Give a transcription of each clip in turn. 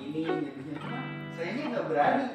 ini jadinya, cuma sayangnya nggak berani.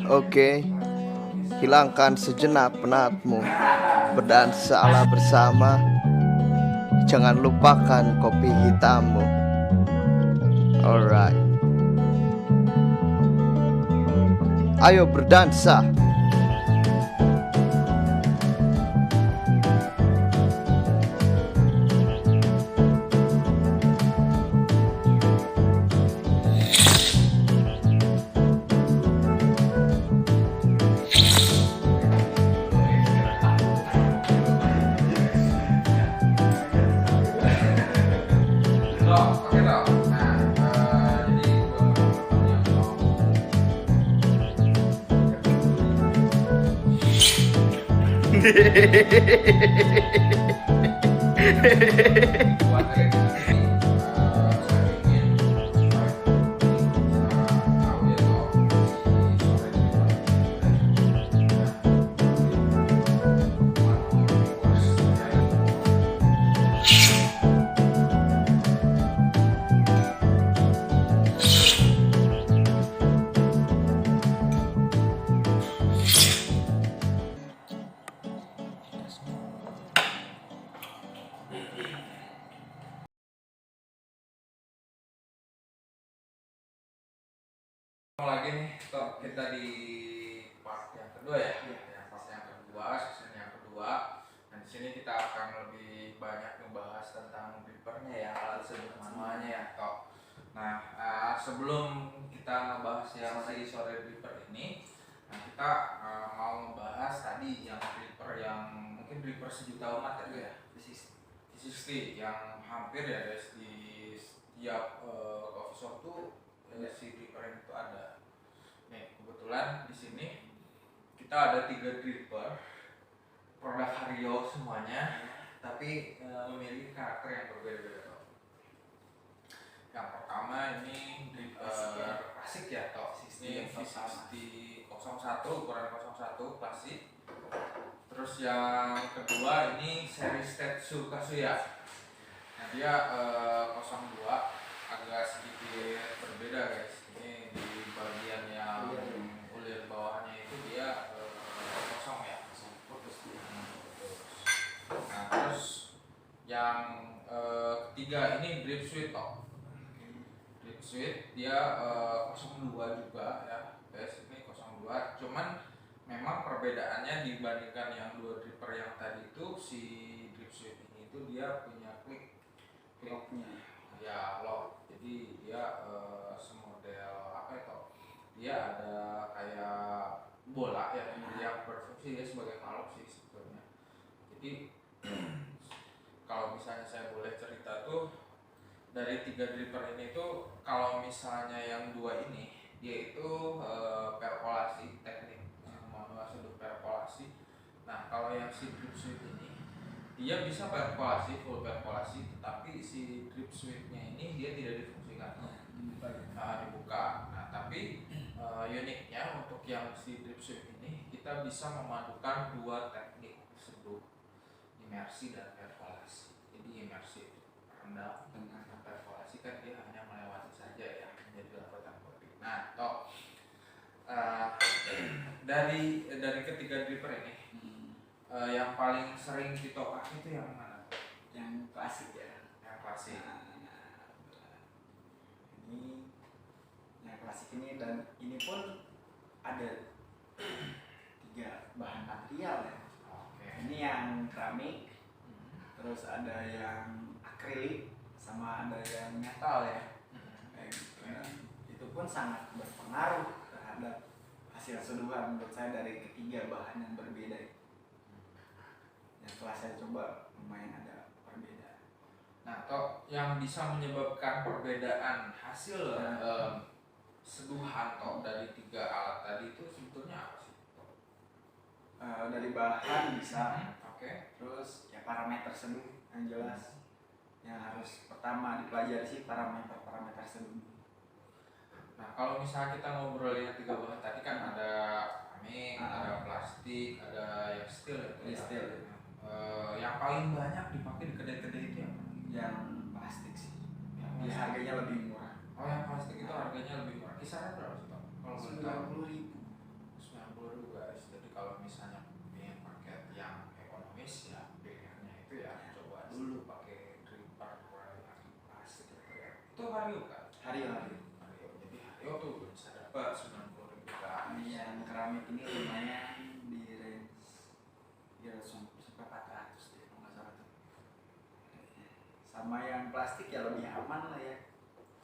Oke, hilangkan sejenak penatmu, berdansalah bersama. Jangan lupakan kopi hitammu. Alright, ayo berdansa. Lagi nih, kok kita di part yang kedua ya, yang part yang kedua, season yang kedua. Dan di sini kita akan lebih banyak membahas tentang drippernya ya, alat seduh manualnya ya, kok. Nah, sebelum kita ngebahas yang si sore dripper ini, nah kita mau membahas tadi yang dripper yang mungkin dripper sejuta umat ya, V60 yang hampir ya guys di setiap coffee shop tuh si dripper itu ada. Nih kebetulan di sini kita ada 3 dripper produk Hario semuanya, tapi memiliki karakter yang berbeda-beda. Yang pertama ini dripper klasik ya, toh ini V60 01 ukuran 01 klasik. Terus yang kedua ini seri Tetsu Kasuya. Nah dia 02 agak sedikit berbeda guys. Ini di bagian yang ulir bawahnya itu dia kosong ya, putus. Nah terus yang ketiga ini drip suite toh. Drip suite dia 02 juga ya guys, ini 02. Cuman memang perbedaannya dibandingkan yang 2 dripper yang tadi itu, si drip suite ini itu dia punya locknya ya, lock. Jadi dia semodel apa itu, dia ada kayak bola ya, yang berfungsi dia sebagai kalok sih sebetulnya. Jadi kalau misalnya saya boleh cerita tuh, dari 3 dripper ini tuh, kalau misalnya yang 2 ini dia itu perkolasi, teknik manual seduh perkolasi. Nah kalau yang si drip suite ini dia bisa perkolasi, full perkolasi, tetapi si drip suite-nya ini dia tidak difungsikan, dibuka. Nah tapi uniknya untuk yang si drip suite ini kita bisa memadukan 2 teknik seduh, imersi dan perkolasi. Jadi imersi rendah dengan perkolasi kan dia hanya melewati saja ya, menjadi larutan kopi. Nah toh dari ketiga dripper ini yang paling sering kita pakai itu yang mana? Yang klasik ya. Yang klasik. Ini yang klasik ini, dan ini pun ada 3 bahan material ya. Oke. Ini yang keramik, terus ada yang akrilik, sama ada yang metal ya. Kayak gitu. Dan itu pun sangat berpengaruh terhadap hasil hasil seduhan menurut saya dari ketiga bahan yang berbeda itu. Yang setelah saya coba lumayan ada perbedaan. Nah, toh yang bisa menyebabkan perbedaan hasil seduhan toh dari tiga alat tadi itu sebetulnya apa sih? Dari bahan bisa, Oke. terus ya parameter seduh yang jelas. Yang harus pertama dipelajari sih parameter seduh. Nah, kalau misalnya kita ngobrolin tiga bahan tadi kan ada keramik, ada plastik, ada yang steel itu ya. Steel. Yang paling banyak dipakai di kedai-kedai itu yang mana? Yang plastik sih. Yang Yang plastik. harganya lebih murah. Oh, yang plastik itu harganya lebih murah. Kisaran berapa sih, Pak? Kalau boleh tahu? 90.000. 90.000 guys. Jadi kalau misalnya ingin paket yang ekonomis ya pilihannya itu ya coba dulu pakai dripper yang plastik gitu ya. Itu Vario kan? Hario. Vario. Jadi Vario tuh bisa dapat 90.000 guys. Ini yang keramik ini lumayan di range ya sampai 400 deh kalau nggak salah tuh. Sama yang plastik ya lebih aman lah ya.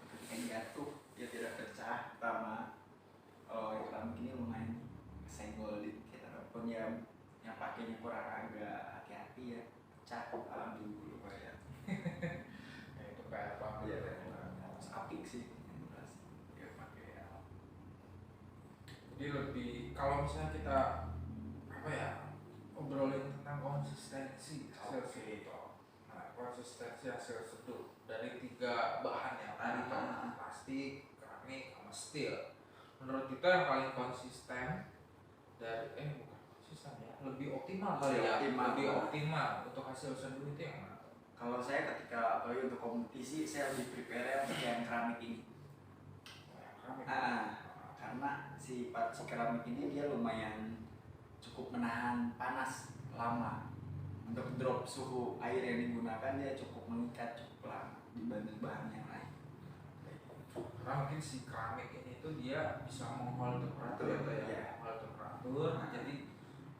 Ketika jatuh dia tidak pecah pertama. Kalau yang keramik ini lumayan senggol dikit ataupun yang pakainya kurang agak hati-hati ya pecah dulu ya. Ya itu kayak banget. Ya harus apik sih yang plastik. Ya pakai ya. Jadi lebih kalau misalnya kita apa ya obrolin tentang konsistensi hasil seduh. Nah, konsistensi hasil seduh dari tiga bahan yang tadi kan plastik, keramik, sama steel. Menurut kita yang paling konsisten dari bukan konsisten ya, lebih optimal kali ya, lebih optimal untuk hasil seduh itu yang mana? Kalau saya ketika apalagi untuk kompetisi saya lebih prepare untuk yang keramik ini. Yang keramik. Karena si keramik ini dia lumayan cukup menahan panas lama. Untuk drop suhu air yang digunakan dia cukup mengikat cukup lama dibanding bahan yang lain. Karena mungkin si keramik ini tuh dia bisa menghold temperatur Ya. menghold temperatur. Jadi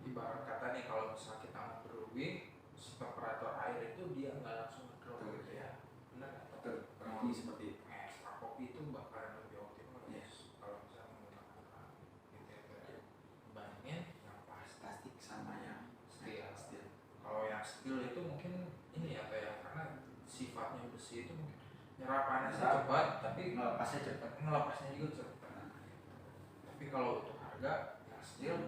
ibarat kata nih kalau misalnya kita mau brewing, si temperatur air itu dia nggak langsung drop gitu ya. Benar nggak? Betul. Kurang lebih seperti itu. Extra kopi itu bakalan lebih optimal Yes. kalau misalnya menggunakan keramik gitu ya. Dibandingin yang plastik Sama yang steel. Kalau yang steel itu mungkin ini ya kayak karena sifatnya besi itu mungkin nyerapannya cepat tapi melepasnya cepat. ngelepasnya juga cepat. Tapi kalau untuk harga yang steel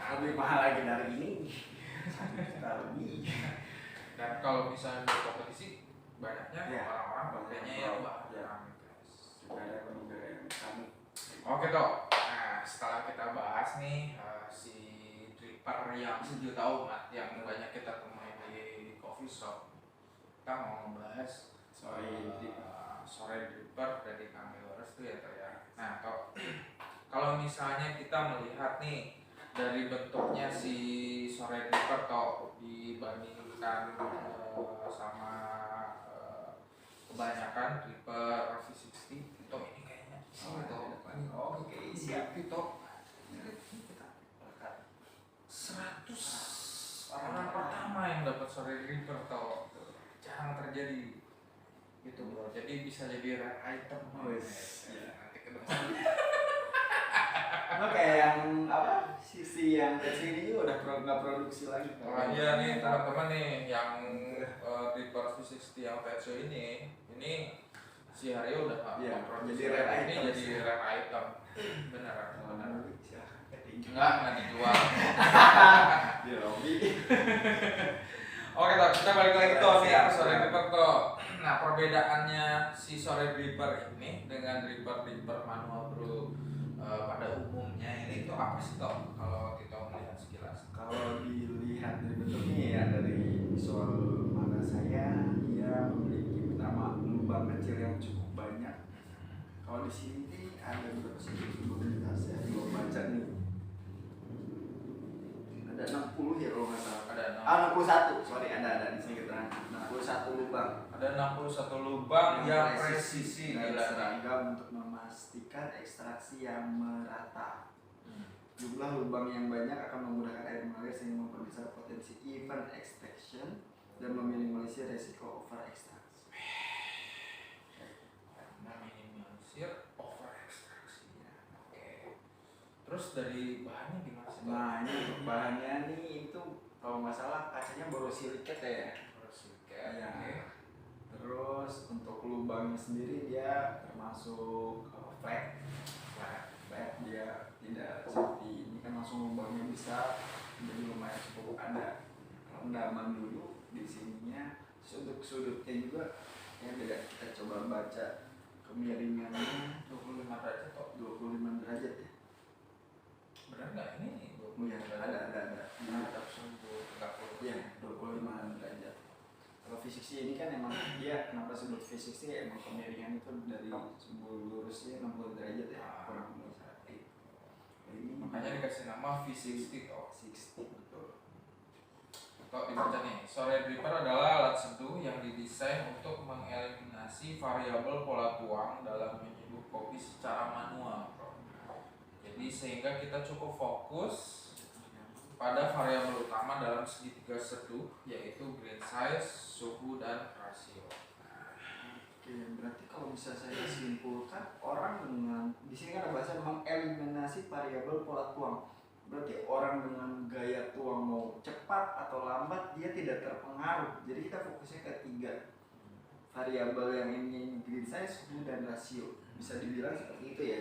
Lebih mahal lagi dari ini. 1 juta lebih. dan kalau misalnya di kompetisi banyaknya Ya. orang-orang pakainya yang bahan Ya. keramik guys. Juga ada juga yang keramik. Oke toh. Nah setelah kita bahas nih si dripper yang sejuta umat yang banyak kita temui di coffee shop, kita mau membahas sore dripper dari Camillus itu ya toh ya. Nah toh kalau misalnya kita melihat nih dari bentuknya si sore dripper toh dibandingkan sama kebanyakan dripper V60 toh ini kayaknya sih toh. Oke, siap. Itu 100 orang pertama yang dapat sore dripper toh jarang terjadi gitu bro, jadi bisa jadi rare item. Nanti ke depan. Lo kayak yang apa sisi yang kecil ini udah nggak produksi lagi. Oh iya nih teman-teman nih yang dripper V60 yang Tetsu ini si Haryo udah Iya, produksi jadi rare ini item. jadi rare item. Benar. Silahkan ketinggi. Enggak dijual. Di lobby. Oke toh, kita balik lagi toh nih ke sore dripper toh. Nah perbedaannya si sore dripper ini dengan dripper manual brew pada umumnya ini tuh apa sih toh kalau kita melihat sekilas? Kalau dilihat dari bentuknya ya dari visual mata saya dia memiliki pertama lubang kecil yang cukup banyak. Kalau di sini nih ada berapa sih lubang saya belum baca nih. Ada 60 ya kalau nggak salah. Ada 61. Sorry ada di sini keterangan 61 lubang. Ada 61 lubang yang presisi dan gila nih. seragam untuk memastikan ekstraksi yang merata. Jumlah lubang yang banyak akan memudahkan air mengalir sehingga memperbesar potensi even extraction dan meminimalisir resiko over ekstraksi. Meminimalisir over ekstraksi. Oke. Terus dari bahannya gimana sih? Nah ini untuk bahannya nih itu kalau nggak salah kacanya borosiliket ya. Borosiliket. Ya. Oke. Terus untuk lubangnya sendiri dia termasuk flat. Flat dia tidak seperti ini kan langsung lubangnya bisa, jadi lumayan cukup ada rendaman dulu di sininya. Sudut-sudutnya juga ya beda, kita coba baca kemiringannya 25 derajat kok. 25 derajat ya. Benar nggak ini 25 Iya, derajat? ada. Nah, 30. Iya, 25 derajat. Kalau fisik sih ini kan emang dia kenapa sudut fisik sih emang kemiringan itu dari sumbu lurusnya 60 derajat ya, kurang lebih. Ini Makanya dikasih nama V60 toh. 60 betul. Kok dibaca nih, Sorry Dripper adalah alat seduh yang didesain untuk mengeliminasi variabel pola tuang dalam menyeduh kopi secara manual. Jadi sehingga kita cukup fokus pada variabel utama dalam segitiga seduh, yaitu grain size, suhu, dan rasio. Oke, berarti kalau bisa saya simpulkan orang dengan di sini kan ada bahasa mengeliminasi variabel pola tuang. Berarti orang dengan gaya tuang mau cepat atau lambat dia tidak terpengaruh. Jadi kita fokusnya ke 3 variabel yang ini grain size, suhu, dan rasio. Bisa dibilang seperti itu ya.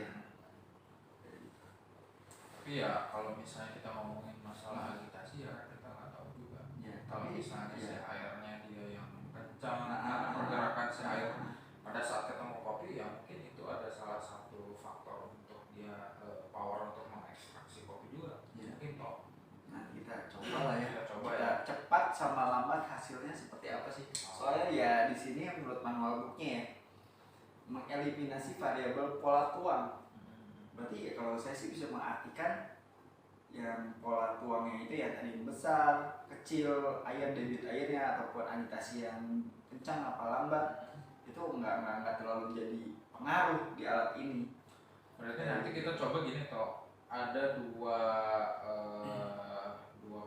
Tapi ya kalau misalnya kita ngomongin masalah agitasi ya kita nggak tahu juga. Ya, Kalau tapi misalnya si ya. airnya dia yang kencang, pergerakan si air pada saat ketemu kopi ya mungkin itu ada salah satu faktor untuk dia power untuk mengekstraksi kopi juga. Ya. Mungkin toh. Nah kita coba lah ya. Kita coba Kita ya. cepat sama lambat hasilnya seperti apa sih? Soalnya ya di sini menurut manual booknya ya mengeliminasi variabel pola tuang. Berarti ya kalau saya sih bisa mengartikan yang pola tuangnya itu ya tadi besar, kecil, air debit airnya ataupun agitasi yang kencang apa lambat itu nggak terlalu jadi pengaruh di alat ini. Berarti nanti kita coba gini toh, ada dua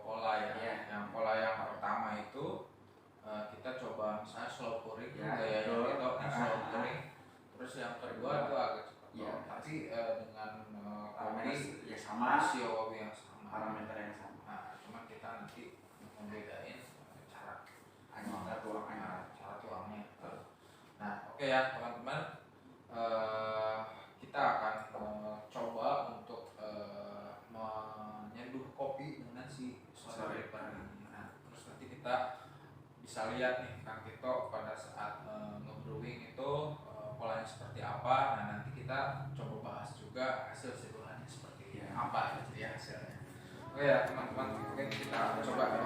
pola ya. Iya. Yang pola yang pertama itu kita coba misalnya slow pouring, Ya, gaya betul. yang kita slow pouring. Terus yang kedua itu agak cepat. Iya. Tapi dengan kopi Ya sama, rasio kopi yang sama. parameter yang sama. Nah, cuman kita nanti membedain cara Agita tuangnya. cara tuangnya. Nah, oke ya teman-teman. Kita akan coba untuk menyeduh kopi dengan si Sorry Dripper ini. Nah, terus nanti kita bisa lihat nih Kang Tito pada saat nge-brewing itu polanya seperti apa. Nah, nanti kita coba bahas juga hasil kesimpulannya seperti apa gitu ya hasilnya. Oke ya teman-teman, oke kita coba ya.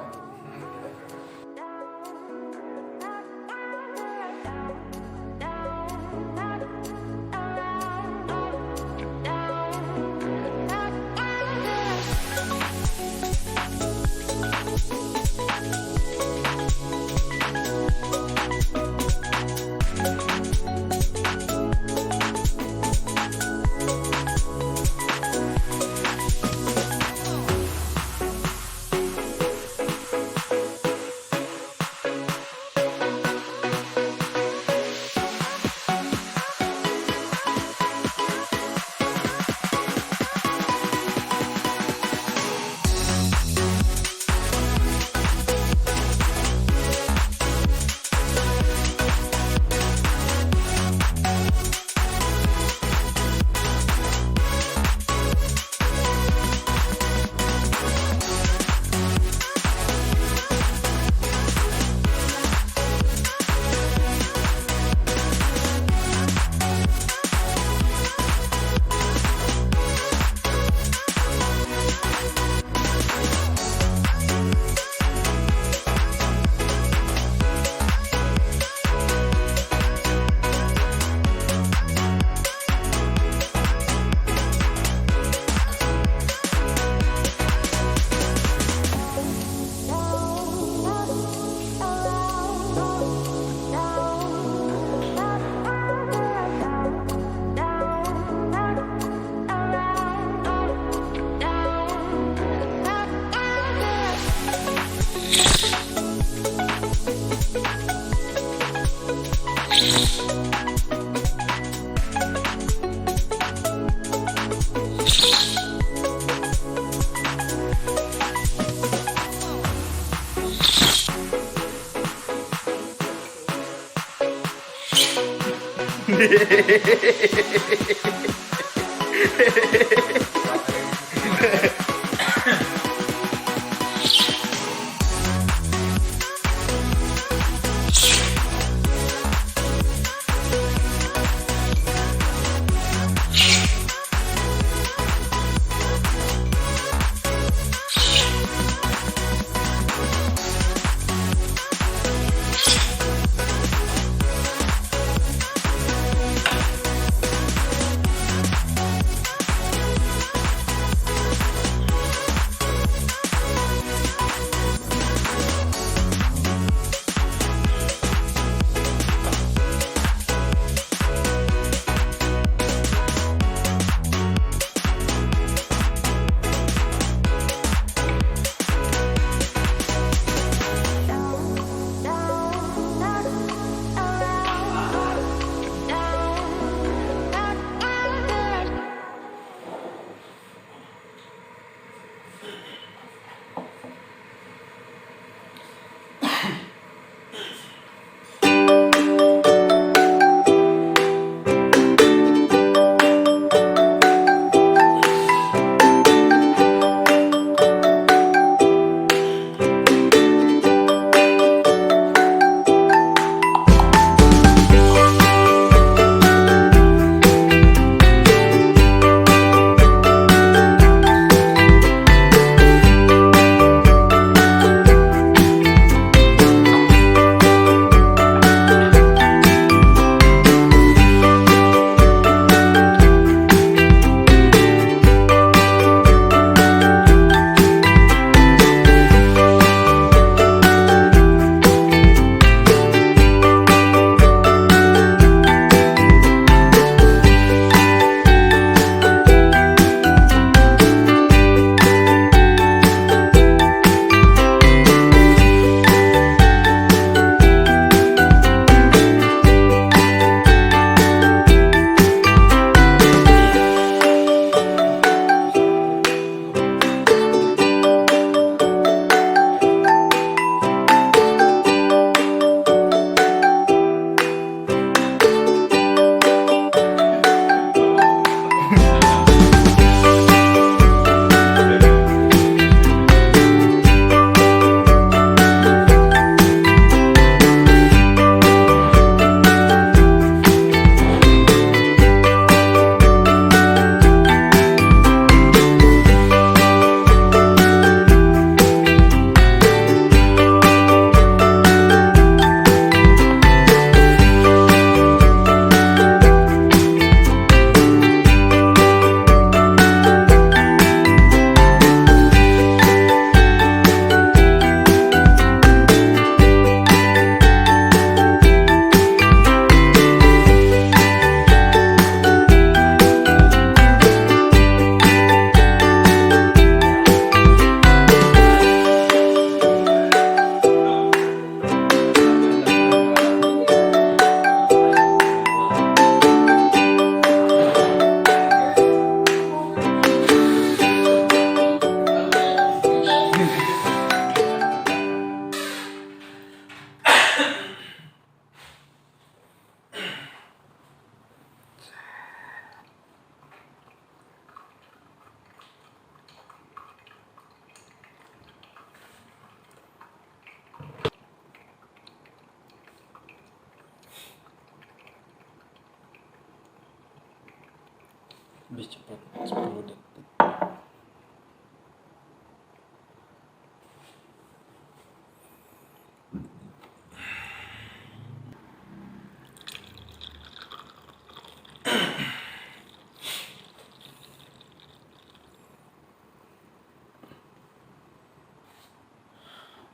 Lebih cepat 10 detik.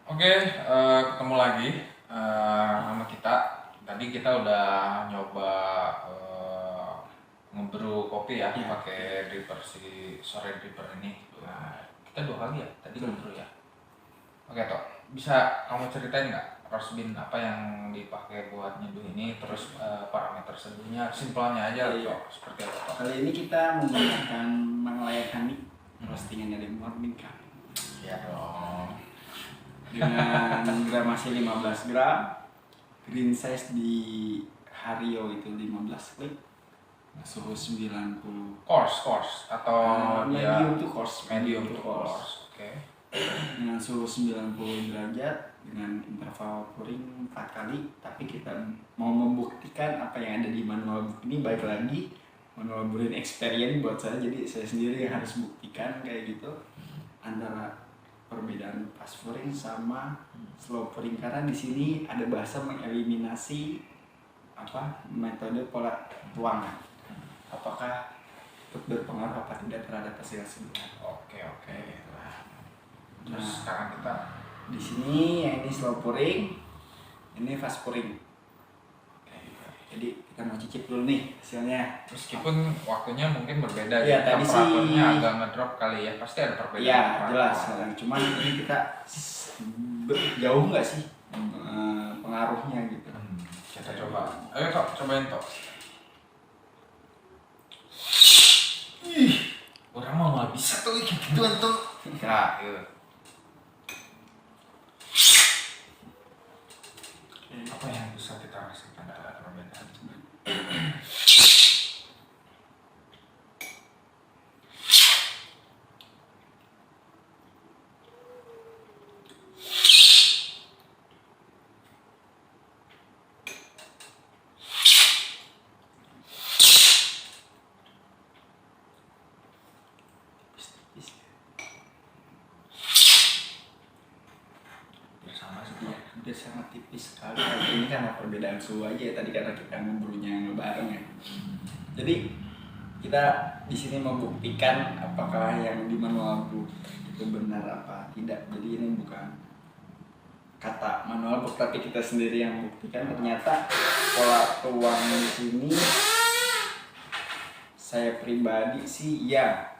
Oke, ketemu lagi sama kita. Tadi kita udah nyoba ngebrew kopi ya, Iya. pakai dripper si sore dripper ini. Kita 2 kali ya, tadi ngebrew ya. Oke toh, bisa kamu ceritain nggak roast bean apa yang dipakai buat nyeduh ini, terus parameter seduhnya, simpelnya aja Iya. toh, seperti apa toh? Kali ini kita menggunakan Malaya Honey, roastingan dari Morning Cup. Iya dong. Dengan gramasi 15 gram, green size di Hario itu 15 klip suhu 90 Course atau medium to course medium to course. Oke. dengan suhu 90 derajat dengan interval pouring 4 kali, tapi kita mau membuktikan apa yang ada di manual book ini. Baik lagi manual brewing experience buat saya, jadi saya sendiri yang harus buktikan kayak gitu antara perbedaan fast pouring sama slow pouring, karena di sini ada bahasa mengeliminasi metode pola tuangan, apakah itu berpengaruh apa tidak terhadap hasil sebenarnya. Oke. Nah, Terus sekarang kita di sini yang ini slow pouring, ini fast pouring. Jadi kita mau cicip dulu nih hasilnya. meskipun waktunya mungkin berbeda Iya, tadi sih temperaturnya agak ngedrop kali ya, pasti ada perbedaan. Iya temperatur. jelas. Cuman ini kita jauh nggak sih pengaruhnya gitu. Kita coba. Ayo Tok, cobain Tok. Orang mau nggak bisa tuh gituan tuh. Ya, gitu. Apa yang bisa kita rasakan antara perbedaan? Bersama sih. Iya, hampir sangat tipis sekali. Ini karena perbedaan suhu aja ya, tadi karena kita ngebrunya bareng ya. Jadi kita di sini membuktikan apakah yang di manual book itu benar apa tidak. Jadi ini bukan kata manual book, tapi kita sendiri yang membuktikan. Ternyata pola tuang di sini saya pribadi sih ya,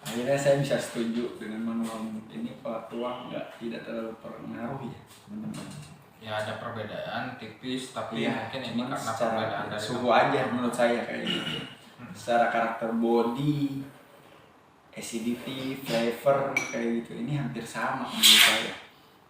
akhirnya saya bisa setuju dengan manual book ini. Pola tuang tidak terlalu berpengaruh ya teman-teman. Ya ada perbedaan tipis, tapi Iya, mungkin ini cuman karena secara perbedaan dari suhu tempat. aja menurut saya kayak gitu. Secara karakter body, acidity, flavor kayak gitu ini hampir sama menurut saya.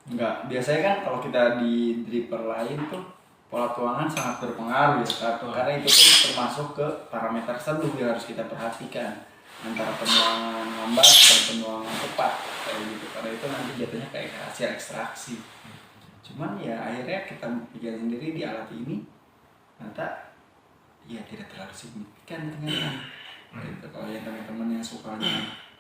Enggak, biasanya kan kalau kita di dripper lain tuh pola tuangan sangat berpengaruh ya, karena itu pun termasuk ke parameter seduh yang harus kita perhatikan, antara penuangan lambat dan penuangan cepat kayak gitu, karena itu nanti jatuhnya kayak hasil ekstraksi. Cuman ya akhirnya kita buktikan sendiri di alat ini, ternyata ya tidak terlalu signifikan ternyata. Gitu. Kalau yang teman-teman yang sukanya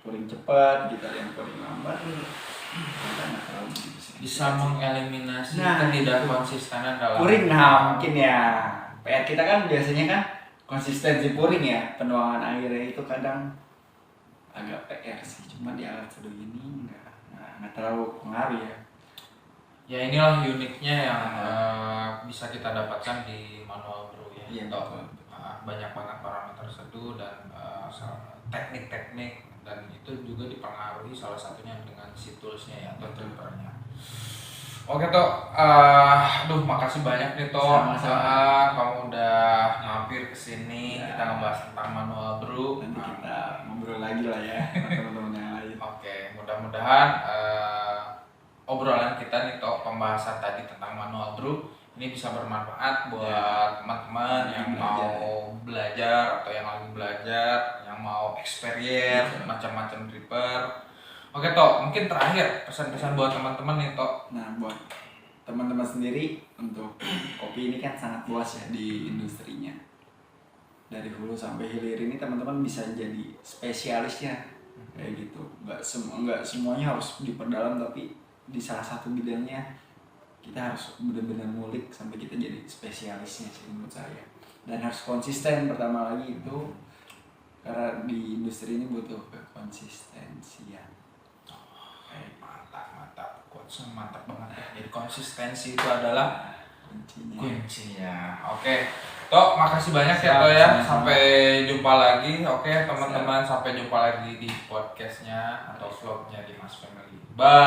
pouring cepat gitu, yang pouring lambat, ternyata nggak terlalu signifikan. Bisa mengeliminasi Nah, ketidakkonsistenan dalam pouring. Mungkin ya PR kita kan biasanya kan konsistensi pouring ya, penuangan airnya itu kadang agak PR sih. Cuma di alat seduh ini nggak terlalu pengaruh ya. Ya inilah uniknya yang bisa kita dapatkan di manual brew ya. Iya, Tok. betul. Banyak banget parameter seduh dan teknik-teknik, dan itu juga dipengaruhi salah satunya dengan si toolsnya ya, atau drippernya. Oke Tok, makasih banyak nih Tok. Sama-sama. Kamu udah mampir ke sini, Ya. kita ngebahas tentang manual brew. Nanti kita ngobrol lagi lah ya sama teman-teman yang lain. Oke, mudah-mudahan obrolan kita nih Tok, pembahasan tadi tentang manual brew ini bisa bermanfaat buat teman-teman yang mau belajar atau yang lagi belajar, yang mau experience macam-macam dripper. Oke Tok, mungkin terakhir pesan-pesan buat teman-teman nih Tok. Nah, buat teman-teman sendiri, untuk kopi ini kan sangat luas ya di industrinya. Dari hulu sampai hilir ini teman-teman bisa jadi spesialisnya kayak gitu. Nggak semuanya harus diperdalam, tapi di salah satu bidangnya kita harus benar-benar ngulik sampai kita jadi spesialisnya sih menurut saya. Dan harus konsisten pertama lagi itu, karena di industri ini butuh kekonsistensian. Mantap banget ya. Jadi konsistensi itu adalah kuncinya. Oke Tok, makasih banyak ya Tok ya. Sampai jumpa lagi. Oke teman-teman, sampai jumpa lagi di podcastnya atau vlognya di Mas Family. Bye.